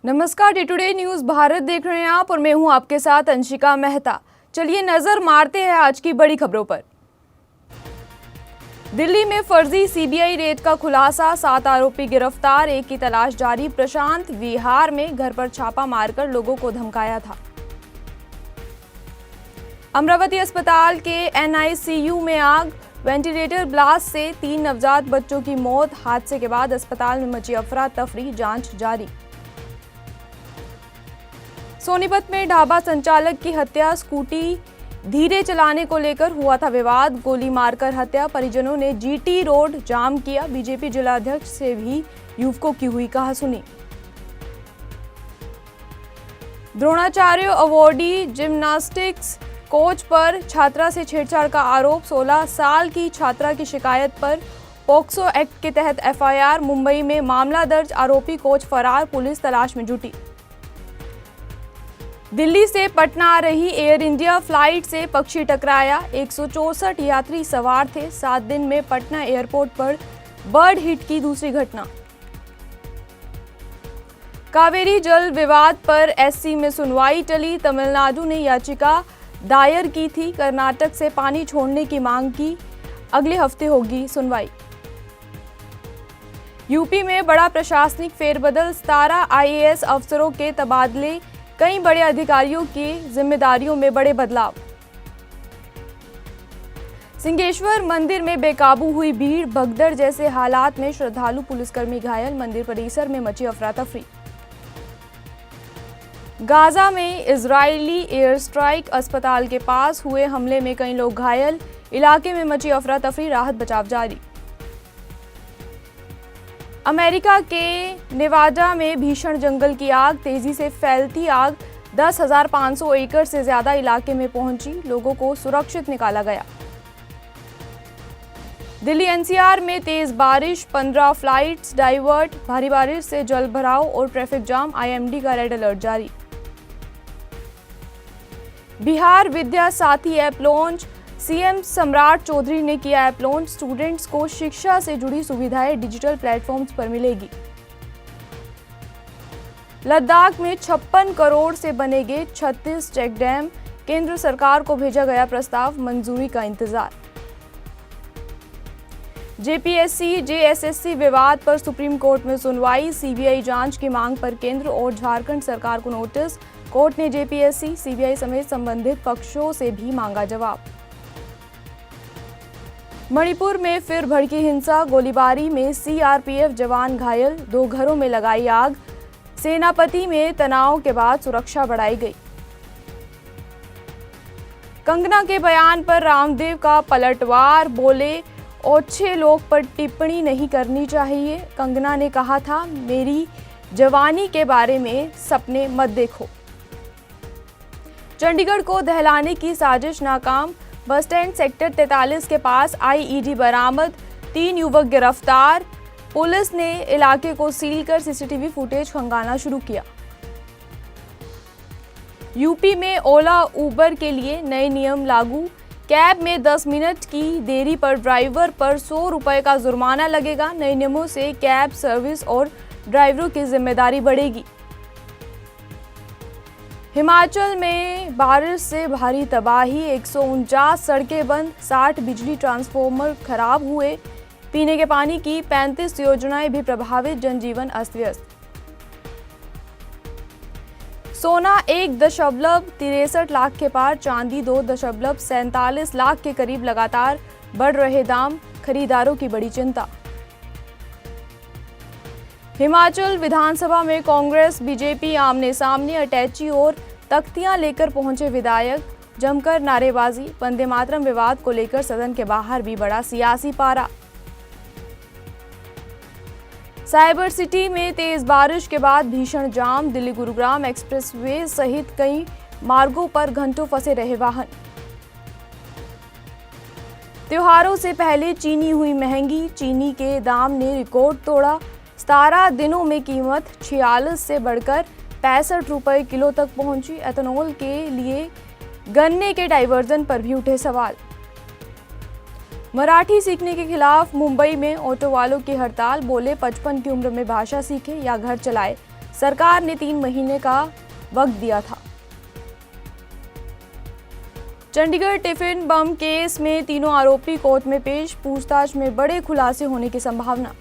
नमस्कार, day today news Bharat देख रहे हैं आप और मैं हूं आपके साथ अंशिका मेहता। चलिए नजर मारते हैं आज की बड़ी खबरों पर। दिल्ली में फर्जी सीबीआई रेड का खुलासा, 7 आरोपी गिरफ्तार, एक की तलाश जारी। प्रशांत विहार में घर पर छापा मारकर लोगों को धमकाया था। अमरावती अस्पताल के एनआईसीयू में आग, वेंटिलेटर ब्लास्ट से 3 नवजात बच्चों की मौत। हादसे के बाद अस्पताल में मची अफरा तफरी, जांच जारी। सोनीपत में ढाबा संचालक की हत्या, स्कूटी धीरे चलाने को लेकर हुआ था विवाद, गोली मारकर हत्या। परिजनों ने जीटी रोड जाम किया। बीजेपी जिलाध्यक्ष से भी युवकों की हुई कहासुनी। द्रोणाचार्य अवॉर्डी जिम्नास्टिक्स कोच पर छात्रा से छेड़छाड़ का आरोप, 16 साल की छात्रा की शिकायत पर पोक्सो एक्ट के तहत एफआईआर। मुंबई में मामला दर्ज, आरोपी कोच फरार, पुलिस तलाश में जुटी। दिल्ली से पटना आ रही एयर इंडिया फ्लाइट से पक्षी टकराया, 164 यात्री सवार थे। 7 दिन में पटना एयरपोर्ट पर बर्ड हिट की दूसरी घटना। कावेरी जल विवाद पर एससी में सुनवाई टली, तमिलनाडु ने याचिका दायर की थी, कर्नाटक से पानी छोड़ने की मांग की, अगले हफ्ते होगी सुनवाई। यूपी में बड़ा प्रशासनिक फेरबदल, 17 आईएएस अफसरों के तबादले, कई बड़े अधिकारियों की जिम्मेदारियों में बड़े बदलाव। सिंहेश्वर मंदिर में बेकाबू हुई भीड़, भगदड़ जैसे हालात में श्रद्धालु, पुलिसकर्मी घायल, मंदिर परिसर में मची अफरा तफरी। गाजा में इजरायली एयर स्ट्राइक, अस्पताल के पास हुए हमले में कई लोग घायल, इलाके में मची अफरा तफरी, राहत बचाव जारी। अमेरिका के नेवाडा में भीषण जंगल की आग, तेजी से फैलती आग 10,500 एकड़ से ज्यादा इलाके में पहुंची, लोगों को सुरक्षित निकाला गया। दिल्ली एनसीआर में तेज बारिश, 15 फ्लाइट्स डाइवर्ट, भारी बारिश से जलभराव और ट्रैफिक जाम, आईएमडी का रेड अलर्ट जारी। बिहार विद्या साथी ऐप लॉन्च, सीएम सम्राट चौधरी ने किया ऐप लॉन्च। स्टूडेंट्स को शिक्षा से जुड़ी सुविधाएं डिजिटल प्लेटफॉर्म्स पर मिलेगी। लद्दाख में 56 करोड़ से बनेंगे 36 चेक डैम, केंद्र सरकार को भेजा गया प्रस्ताव, मंजूरी का इंतजार। जेपीएससी जेएसएससी विवाद पर सुप्रीम कोर्ट में सुनवाई, सीबीआई जांच की मांग पर केंद्र और झारखंड सरकार को नोटिस, कोर्ट ने जेपीएससी सीबीआई समेत संबंधित पक्षों से भी मांगा जवाब। मणिपुर में फिर भड़की हिंसा, गोलीबारी में सीआरपीएफ जवान घायल, 2 घरों में लगाई आग, सेनापति में तनाव के बाद सुरक्षा बढ़ाई गई। कंगना के बयान पर रामदेव का पलटवार, बोले ओछे लोग पर टिप्पणी नहीं करनी चाहिए। कंगना ने कहा था, मेरी जवानी के बारे में सपने मत देखो। चंडीगढ़ को दहलाने की साजिश नाकाम, बस स्टैंड सेक्टर 43 के पास आईईडी बरामद, 3 युवक गिरफ्तार, पुलिस ने इलाके को सील कर सीसीटीवी फुटेज खंगालना शुरू किया। यूपी में ओला उबर के लिए नए नियम लागू, कैब में 10 मिनट की देरी पर ड्राइवर पर 100 रुपए का जुर्माना लगेगा। नए नियमों से कैब सर्विस और ड्राइवरों की जिम्मेदारी बढ़ेगी। हिमाचल में बारिश से भारी तबाही, 149 सड़कें बंद, 60 बिजली ट्रांसफार्मर खराब हुए, पीने के पानी की 35 योजनाएं भी प्रभावित, जनजीवन अस्त व्यस्त। सोना 1.63 लाख के पार, चांदी 2.47 लाख के करीब, लगातार बढ़ रहे दाम, खरीदारों की बड़ी चिंता। हिमाचल विधानसभा में कांग्रेस बीजेपी आमने सामने, अटैची और तख्तियां लेकर पहुंचे विधायक, जमकर नारेबाजी, वंदे मातरम विवाद को लेकर सदन के बाहर भी बड़ा सियासी पारा। साइबर सिटी में तेज बारिश के बाद भीषण जाम, दिल्ली गुरुग्राम एक्सप्रेसवे सहित कई मार्गों पर घंटों फंसे रहे वाहन। त्योहारों से पहले चीनी हुई महंगी, चीनी के दाम ने रिकॉर्ड तोड़ा, 17 दिनों में कीमत 46 से बढ़कर 65 रुपए किलो तक पहुंची। एथेनॉल के लिए गन्ने के डाइवर्जन पर भी उठे सवाल। मराठी सीखने के खिलाफ मुंबई में ऑटो वालों की हड़ताल, बोले 55 की उम्र में भाषा सीखे या घर चलाए, सरकार ने 3 महीने का वक्त दिया था। चंडीगढ़ टिफिन बम केस में तीनों आरोपी कोर्ट में पेश, पूछताछ में बड़े खुलासे होने की संभावना।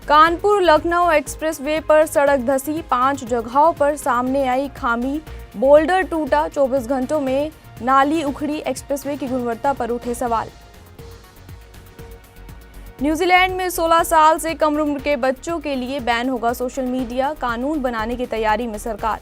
कानपुर लखनऊ एक्सप्रेसवे पर सड़क धंसी, 5 जगहों पर सामने आई खामी, बोल्डर टूटा, 24 घंटों में नाली उखड़ी, एक्सप्रेसवे की गुणवत्ता पर उठे सवाल। न्यूजीलैंड में 16 साल से कम उम्र के बच्चों के लिए बैन होगा सोशल मीडिया, कानून बनाने की तैयारी में सरकार।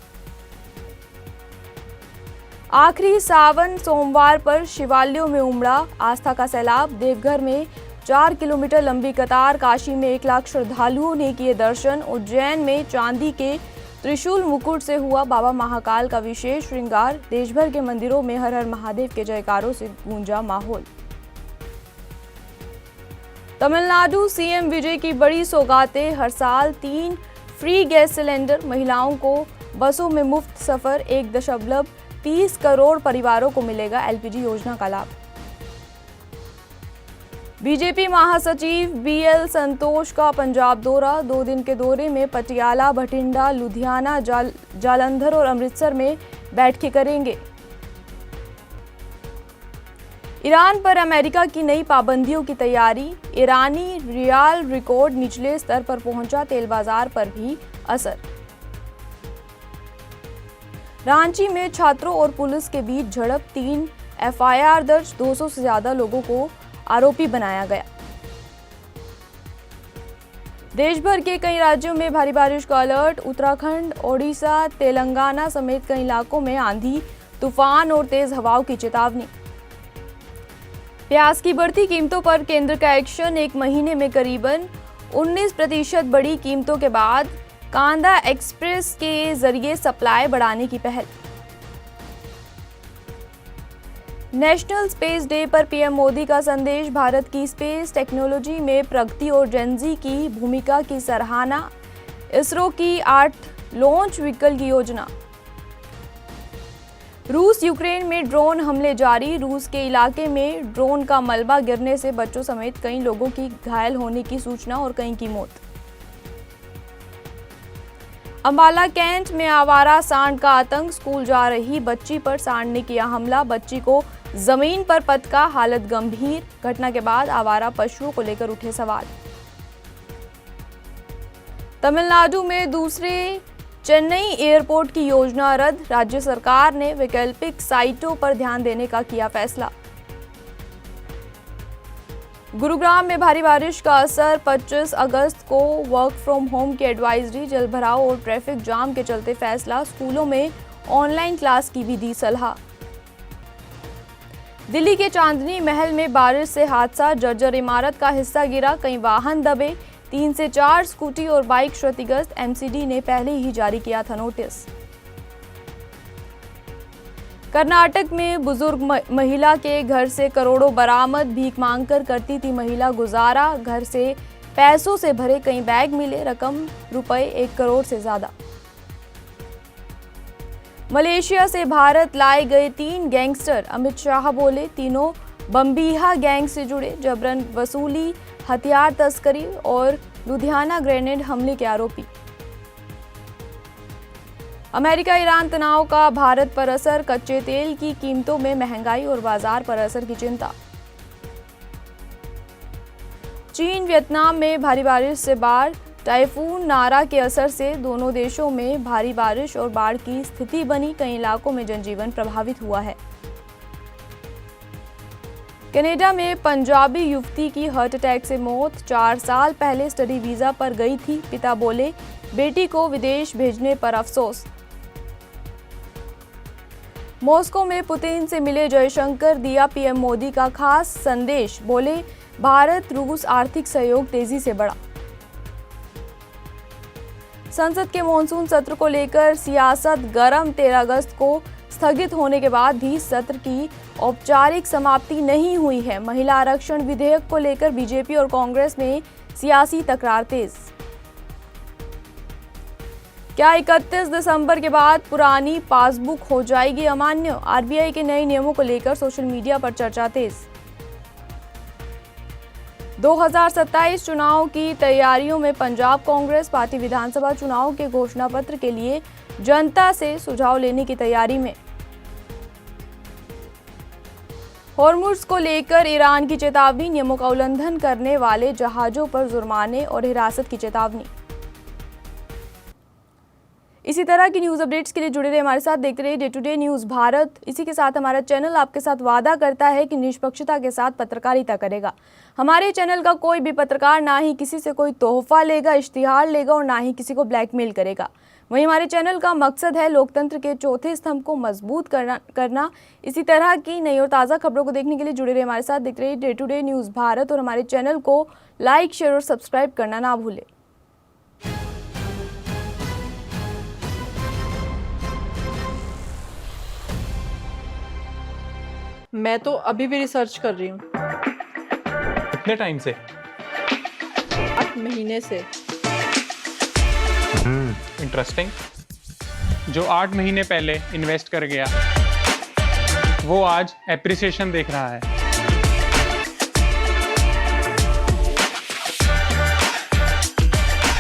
आखिरी सावन सोमवार पर शिवालयों में उमड़ा आस्था का सैलाब, देवघर में 4 किलोमीटर लंबी कतार, काशी में 1 लाख श्रद्धालुओं ने किए दर्शन, उज्जैन में चांदी के त्रिशूल मुकुट से हुआ बाबा महाकाल का विशेष श्रृंगार, देश भर के मंदिरों में हर हर महादेव के जयकारों से गूंजा माहौल। तमिलनाडु सीएम विजय की बड़ी सौगातें, हर साल 3 फ्री गैस सिलेंडर, महिलाओं को बसों में मुफ्त सफर, 1.30 करोड़ परिवारों को मिलेगा एलपीजी योजना का लाभ। बीजेपी महासचिव बीएल संतोष का पंजाब दौरा, 2 दिन के दौरे में पटियाला, बठिंडा, लुधियाना, जालंधर और अमृतसर में बैठकें करेंगे। ईरान पर अमेरिका की नई पाबंदियों की तैयारी, ईरानी रियाल रिकॉर्ड निचले स्तर पर पहुंचा, तेल बाजार पर भी असर। रांची में छात्रों और पुलिस के बीच झड़प, 3 एफआईआर दर्ज, 200 से ज्यादा लोगों को आरोपी बनाया गया। देश भर के कई राज्यों में भारी बारिश का अलर्ट, उत्तराखंड, ओडिशा, तेलंगाना समेत कई इलाकों में आंधी, तूफान और तेज हवाओं की चेतावनी। प्याज की बढ़ती कीमतों पर केंद्र का एक्शन, 1 महीने में करीबन 19% बढ़ी कीमतों के बाद कांदा एक्सप्रेस के जरिए सप्लाई बढ़ाने की पहल। नेशनल स्पेस डे पर पीएम मोदी का संदेश, भारत की स्पेस टेक्नोलॉजी में प्रगति और जेनजी की भूमिका की सराहना, इसरो की 8 लॉन्च व्हीकल की योजना। रूस यूक्रेन में ड्रोन हमले जारी, रूस के इलाके में ड्रोन का मलबा गिरने से बच्चों समेत कई लोगों की घायल होने की सूचना और कई की मौत। अंबाला कैंट में आवारा सांड का आतंक, स्कूल जा रही बच्ची पर सांड ने किया हमला, बच्ची को जमीन पर पटका, हालत गंभीर। घटना के बाद आवारा पशुओं को लेकर उठे सवाल। तमिलनाडु में दूसरे चेन्नई एयरपोर्ट की योजना रद्द, राज्य सरकार ने वैकल्पिक साइटों पर ध्यान देने का किया फैसला। गुरुग्राम में भारी बारिश का असर, 25 अगस्त को वर्क फ्रॉम होम की एडवाइजरी, जलभराव और ट्रैफिक जाम के चलते फैसला, स्कूलों में ऑनलाइन क्लास की भी दी सलाह। दिल्ली के चांदनी महल में बारिश से हादसा, जर्जर इमारत का हिस्सा गिरा, कई वाहन दबे, 3 से 4 स्कूटी और बाइक क्षतिग्रस्त, एमसीडी ने पहले ही जारी किया था नोटिस। कर्नाटक में बुजुर्ग महिला के घर से करोड़ों बरामद, भीख मांगकर करती थी महिला गुजारा, घर से पैसों से भरे कई बैग मिले, रकम रुपए 1 करोड़ से ज्यादा। मलेशिया से भारत लाए गए 3 गैंगस्टर, अमित शाह बोले तीनों बम्बीहा गैंग से जुड़े, जबरन वसूली, हथियार तस्करी और लुधियाना ग्रेनेड हमले के आरोपी। अमेरिका ईरान तनाव का भारत पर असर, कच्चे तेल की कीमतों में महंगाई और बाजार पर असर की चिंता। चीन वियतनाम में भारी बारिश से बाढ़, टाइफून नारा के असर से दोनों देशों में भारी बारिश और बाढ़ की स्थिति बनी, कई इलाकों में जनजीवन प्रभावित हुआ है। कनाडा में पंजाबी युवती की हार्ट अटैक से मौत, 4 साल पहले स्टडी वीजा पर गई थी, पिता बोले बेटी को विदेश भेजने पर अफसोस। मॉस्को में पुतिन से मिले जयशंकर, दिया पीएम मोदी का खास संदेश, बोले भारत रूस आर्थिक सहयोग तेजी से बढ़ा। संसद के मॉनसून सत्र को लेकर सियासत गर्म, 13 अगस्त को स्थगित होने के बाद भी सत्र की औपचारिक समाप्ति नहीं हुई है। महिला आरक्षण विधेयक को लेकर बीजेपी और कांग्रेस में सियासी तकरार तेज। क्या 31 दिसंबर के बाद पुरानी पासबुक हो जाएगी अमान्य? आरबीआई के नए नियमों को लेकर सोशल मीडिया पर चर्चा तेज। 2027 चुनाव की तैयारियों में पंजाब कांग्रेस पार्टी विधानसभा चुनाव के घोषणा पत्र के लिए जनता से सुझाव लेने की तैयारी में। हॉर्मुज़ को लेकर ईरान की चेतावनी, नियमों का उल्लंघन करने वाले जहाजों पर जुर्माने और हिरासत की चेतावनी। इसी तरह की न्यूज़ अपडेट्स के लिए जुड़े रहे हमारे साथ, देखते रहिए day to day news Bharat. इसी के साथ हमारा चैनल आपके साथ वादा करता है कि निष्पक्षता के साथ पत्रकारिता करेगा। हमारे चैनल का कोई भी पत्रकार ना ही किसी से कोई तोहफा लेगा, इश्तिहार लेगा और ना ही किसी को ब्लैकमेल करेगा। वहीं हमारे चैनल का मकसद है लोकतंत्र के चौथे स्तंभ को मजबूत करना। इसी तरह की नई और ताज़ा खबरों को देखने के लिए जुड़े रहे हमारे साथ, देखते रहिए day to day news Bharat और हमारे चैनल को लाइक, शेयर और सब्सक्राइब करना ना भूलें। मैं तो अभी भी रिसर्च कर रही हूँ। कितने टाइम से? 8 महीने से। इंटरेस्टिंग। जो 8 महीने पहले इन्वेस्ट कर गया वो आज एप्रिसिएशन देख रहा है।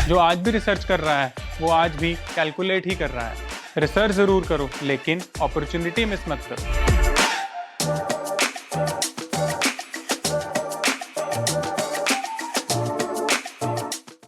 जो आज भी रिसर्च कर रहा है वो आज भी कैलकुलेट ही कर रहा है। रिसर्च जरूर करो लेकिन अपॉर्चुनिटी मिस मत करो।